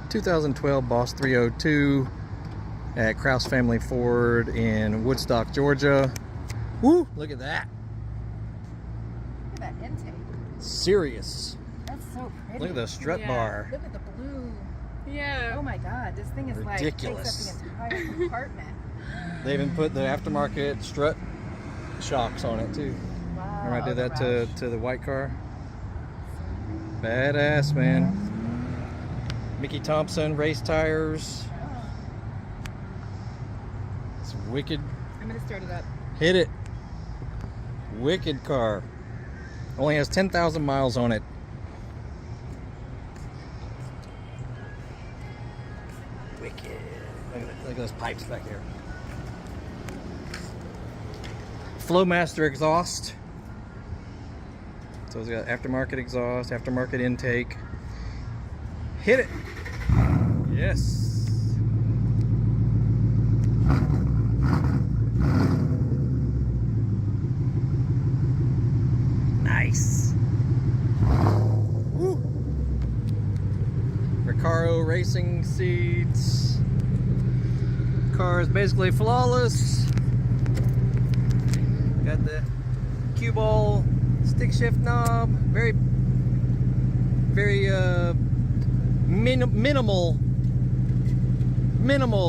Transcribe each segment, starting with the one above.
2012 Boss 302 at Krause Family Ford in Woodstock, Georgia. Woo! Look at that. Look at that intake. Serious. That's so pretty. Look at the strut bar. Look at the blue. Yeah. Oh my god, this thing is ridiculous. Like takes up the entire compartment. They even put the aftermarket strut shocks on it too. Wow. Remember I did that to the white car? Badass, man. Mickey Thompson race tires. It's wicked. I'm gonna start it up. Hit it. Wicked car. Only has 10,000 miles on it. Wicked. Look at those pipes back there. Flowmaster exhaust. So it's got aftermarket exhaust, aftermarket intake. Hit it. Yes. Nice. Woo. Recaro racing seats. Car is basically flawless. Got the cue ball stick shift knob. Very minimal.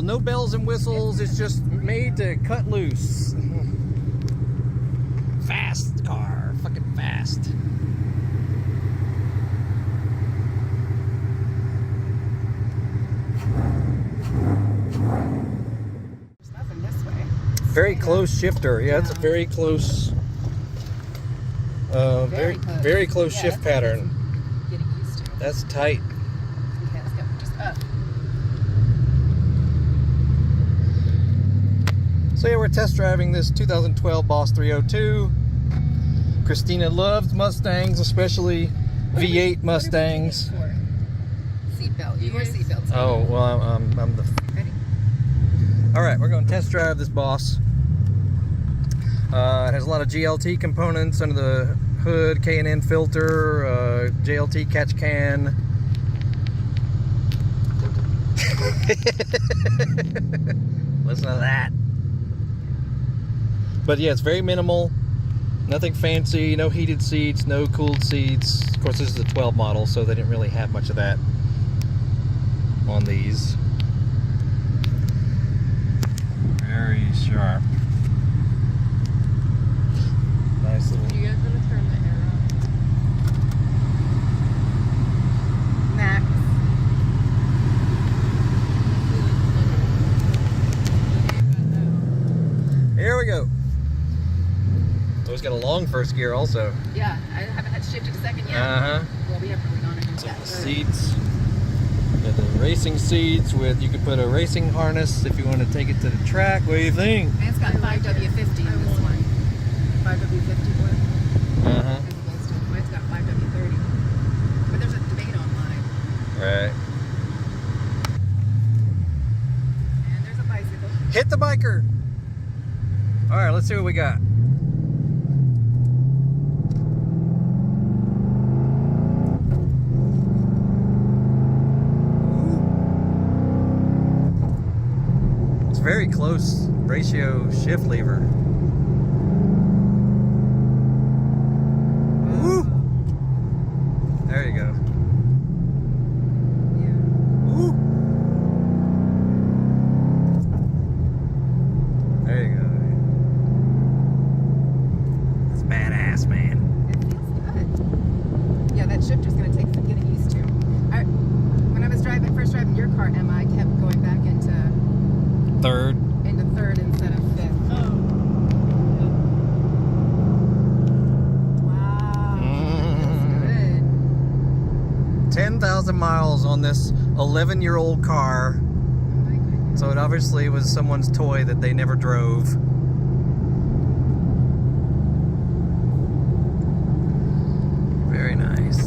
No bells and whistles. It's just made to cut loose. Fast car. Fucking fast. There's nothing this way. Very close shifter. Yeah, it's a very close. Very close shift pattern. Getting used to. That's tight. Yeah, it's got just up. So yeah, we're test driving this 2012 Boss 302. Christina loves Mustangs, especially V8 Mustangs. Seatbelt. You wear seatbelts. Oh well, I'm the. Ready? All right, we're going to test drive this Boss. It has a lot of GLT components under the hood, K&N filter, JLT catch can. Listen to that. But yeah, it's very minimal. Nothing fancy, no heated seats, no cooled seats. Of course, this is a 12 model, so they didn't really have much of that on these. Very sharp. Nice little. You guys want to turn the air on? Max. Here we go. Oh, it's got a long first gear also. Yeah, I haven't had shifted a second yet. Uh-huh. Well, we haven't really gone into So that. the seats. Got the racing seats with, you could put a racing harness if you want to take it to the track. What do you think? And it's got 5W50 in this one. 5W50 one. Uh-huh. As opposed to mine's got 5W30. But there's a debate online. Right. And there's a bicycle. Hit the biker. All right, let's see what we got. It's very close ratio shift lever. Woo! There you go. Yeah. Woo! There you go. It's badass, man. It feels good. Yeah, that shifter's gonna take some getting used to. When I was first driving your car, Emma, I kept going back into Third. third instead of fifth. Oh. Wow. That's good. 10,000 miles on this 11-year-old car. Oh my goodness. So it obviously was someone's toy that they never drove. Very nice.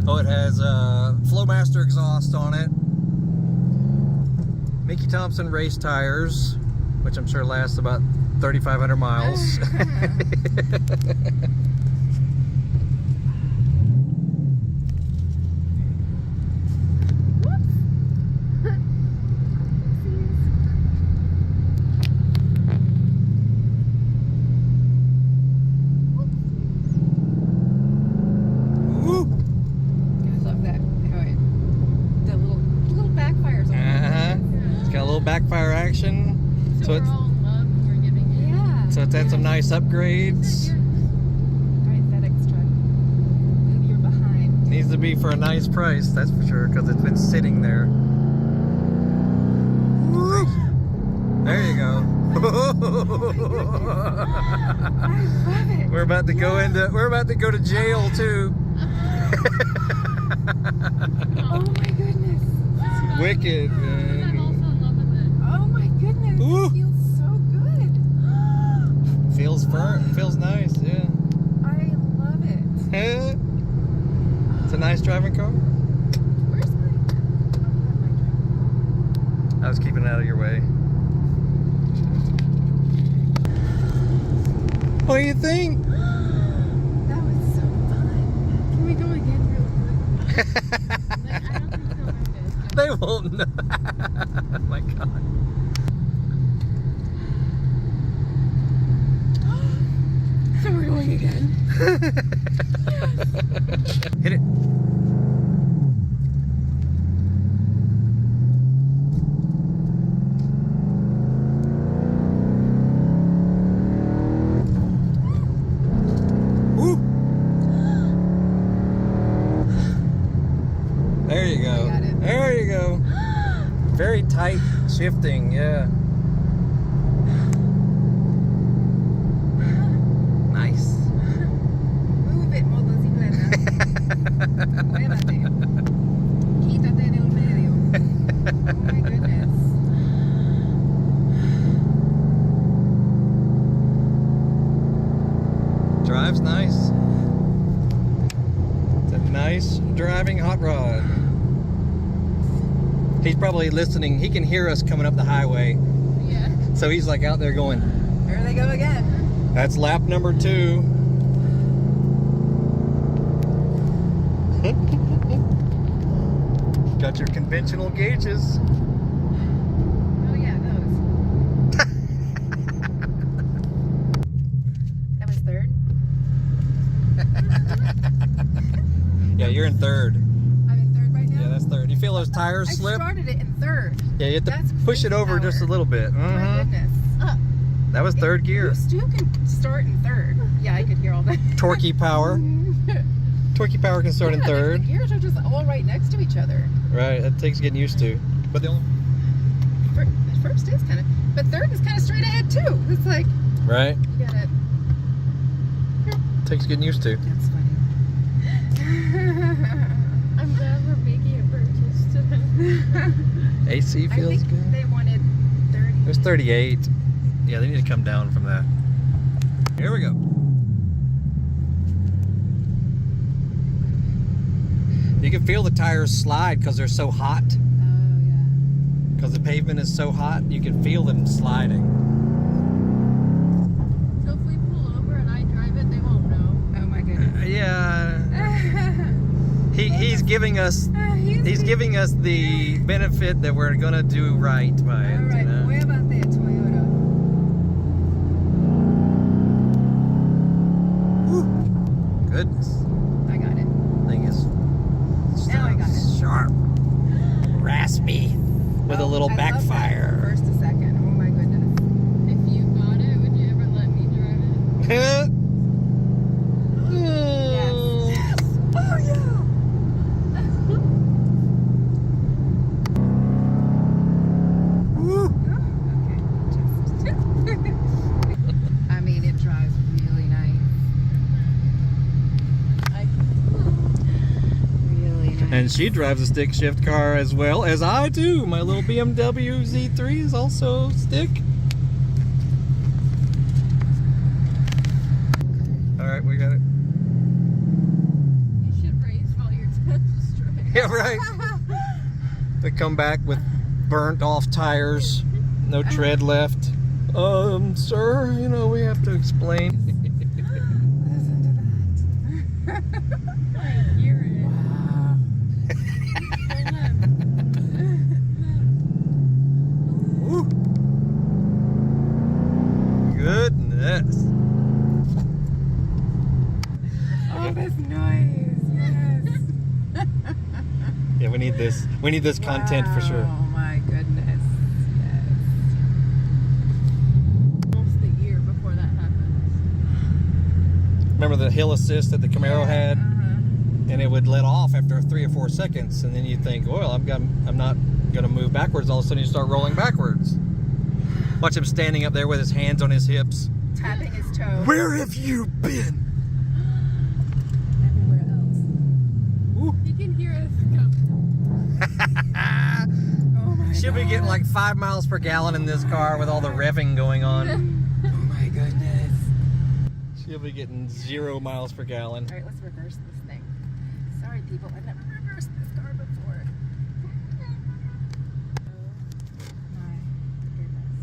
Oh, it has Flowmaster exhaust on it. Mickey Thompson race tires, which I'm sure lasts about 3,500 miles. So So we're it's- all in love and we're giving it. Yeah. So it's had some nice upgrades. Alright, FedEx truck. Move your behind. Needs to be for a nice price, that's for sure, because it's been sitting there. There you go. I love it. We're about to go to jail too. Oh my goodness. Wicked, I'm man. also in love with it. Oh my goodness. Ooh. It feels so good. Feels firm, feels nice, yeah. I love it. It's a nice driving car. Where's my? Oh, I was keeping it out of your way. What do you think? that was so fun. Can we go again real quick? Like, I don't think they'll notice. They won't know. Oh my god. So we're going again. Hit it. Woo. There you go. I got it. There you go. Very tight shifting, yeah. Nice. Move it, motocicleta. Muévate. Quítate del medio. Oh my goodness. Drives nice. It's a nice driving hot rod. He's probably listening. He can hear us coming up the highway. Yeah. So he's like out there going, Here they go again. that's lap number 2. Got your conventional gauges. Oh yeah, those. That was third. Yeah, you're in third. I'm in third right now. Yeah, that's third. You feel those tires I slip? started it in third. Yeah, you have to That's push it over power. just a little bit. Oh my Mhm. goodness. That was third gear. Who can start in third? Yeah, I could hear all that. Torquey power. Torquey power can start in Yeah, third. The gears are just all right next to each other. Right, that takes getting used to. But the only First is kind of, but third is kind of straight ahead too. It's like, right, you got it. takes getting used to. That's funny. I'm glad we're making a purchase today. AC I feels think good. they wanted 30. It was 38. Yeah, they need to come down from that. Here we go. You can feel the tires slide because they're so hot. Oh yeah. Because the pavement is so hot, you can feel them sliding. So if we pull over and I drive it, they won't know. Oh my goodness. Yeah, he's giving us the benefit that we're gonna do right by it. All right, You know? muévate, Toyota. Goodness, I got it. thing is Now I got it. sharp, raspy, with a little I love that backfire. for first a second. Oh my goodness. If you got it, would you ever let me drive it? Yes. Oh yeah. Okay. I mean, it drives really nice. Really nice. And she drives a stick shift car as well as I do. My little BMW Z3 is also stick. All right, we got it. You should race while you're test driving. Yeah, right. They come back with burnt off tires, no tread left. Sir, you know, we have to explain. Listen to that. I hear it. Wow. Woo. Goodness. Oh, this noise. Yes. Yeah, we need this. We need this content for sure. Oh my goodness. Yes. Remember the hill assist that the Camaro had? Uh-huh. And it would let off after 3 or 4 seconds, and then you think, well, I'm not going to move backwards. All of a sudden you start rolling backwards. Watch him standing up there with his hands on his hips. Tapping his toe. Where have you been? Everywhere else. You can hear us coming. Oh my She'll be God. getting like 5 miles per gallon in this car with all the revving going on. Oh my goodness. She'll be getting 0 miles per gallon. All right, let's reverse this thing. Sorry, people, I've never reversed this car before. Oh my goodness.